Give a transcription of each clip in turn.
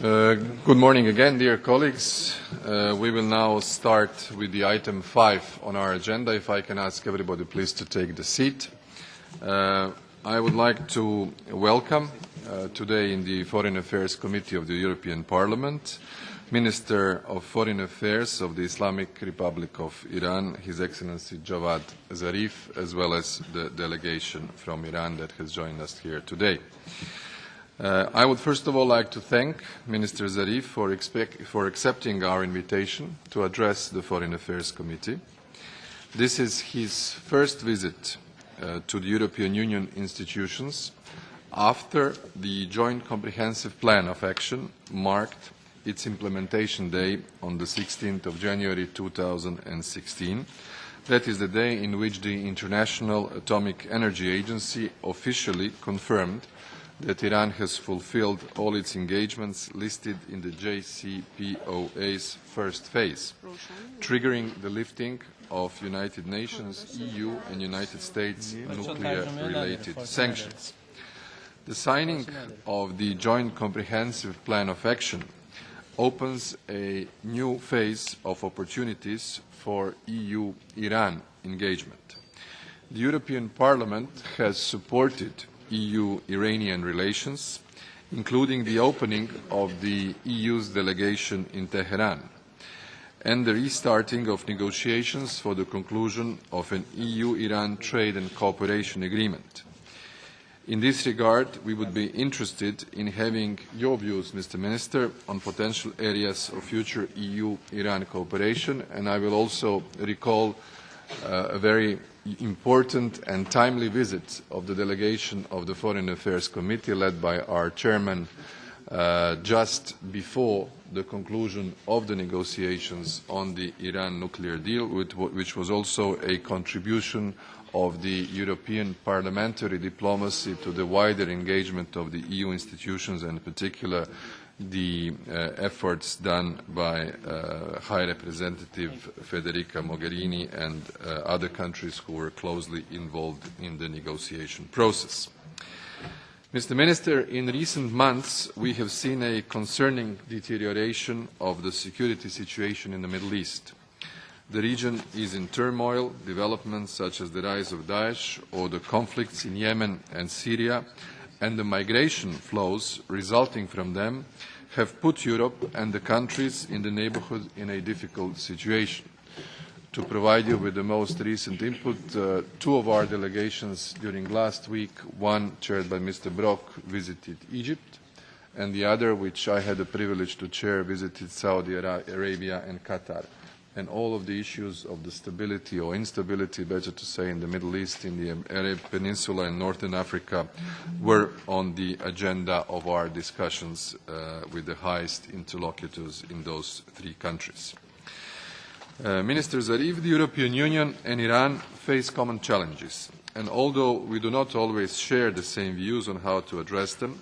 Good morning again, dear colleagues. We will now start with the item 5 on our agenda. If I can ask everybody please to take the seat. I would like to welcome today in the Foreign Affairs Committee of the European Parliament Minister of Foreign Affairs of the Islamic Republic of Iran, His Excellency Javad Zarif, as well as the delegation from Iran that has joined us here today. I would first of all like to thank Minister Zarif for accepting our invitation to address the Foreign Affairs Committee. This is his first visit to the European Union institutions after the Joint Comprehensive Plan of Action marked its implementation day on the 16th of January 2016. That is the day in which the International Atomic Energy Agency officially confirmed that Iran has fulfilled all its engagements listed in the JCPOA's first phase, triggering the lifting of United Nations, EU and United States nuclear-related sanctions. The signing of the Joint Comprehensive Plan of Action opens a new phase of opportunities for EU-Iran engagement. The European Parliament has supported EU-Iranian relations, including the opening of the EU's delegation in Tehran and the restarting of negotiations for the conclusion of an EU-Iran trade and cooperation agreement. In this regard, we would be interested in having your views, Mr. Minister, on potential areas of future EU-Iran cooperation, and I will also recall a very important and timely visit of the delegation of the Foreign Affairs Committee led by our chairman just before the conclusion of the negotiations on the Iran nuclear deal, which was also a contribution of the European parliamentary diplomacy to the wider engagement of the EU institutions, and in particular the efforts done by High Representative Federica Mogherini and other countries who were closely involved in the negotiation process. Mr. Minister, in recent months we have seen a concerning deterioration of the security situation in the Middle East. The region is in turmoil. Developments such as the rise of Daesh or the conflicts in Yemen and Syria and the migration flows resulting from them have put Europe and the countries in the neighbourhood in a difficult situation. To provide you with the most recent input, two of our delegations during last week, one chaired by Mr. Brok, visited Egypt, and the other, which I had the privilege to chair, visited Saudi Arabia and Qatar. And all of the issues of the stability or instability, better to say, in the Middle East, in the Arab Peninsula and Northern Africa were on the agenda of our discussions with the highest interlocutors in those three countries. Minister Zarif, the European Union and Iran face common challenges, and although we do not always share the same views on how to address them,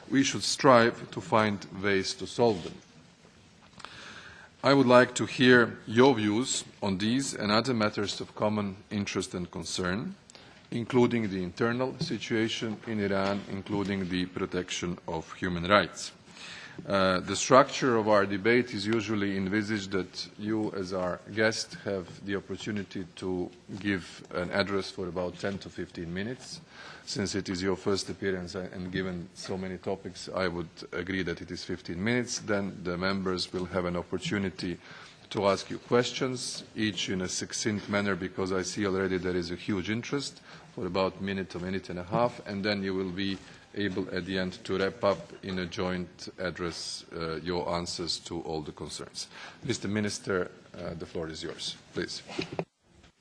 we should strive to find ways to solve them. I would like to hear your views on these and other matters of common interest and concern, including the internal situation in Iran, including the protection of human rights. The structure of our debate is usually envisaged that you, as our guest, have the opportunity to give an address for about 10 to 15 minutes. Since it is your first appearance and given so many topics, I would agree that it is 15 minutes. Then the members will have an opportunity to ask you questions, each in a succinct manner, because I see already there is a huge interest, for about a minute and a half, and then you will be able at the end to wrap up in a joint address your answers to all the concerns. Mr. Minister, the floor is yours, please.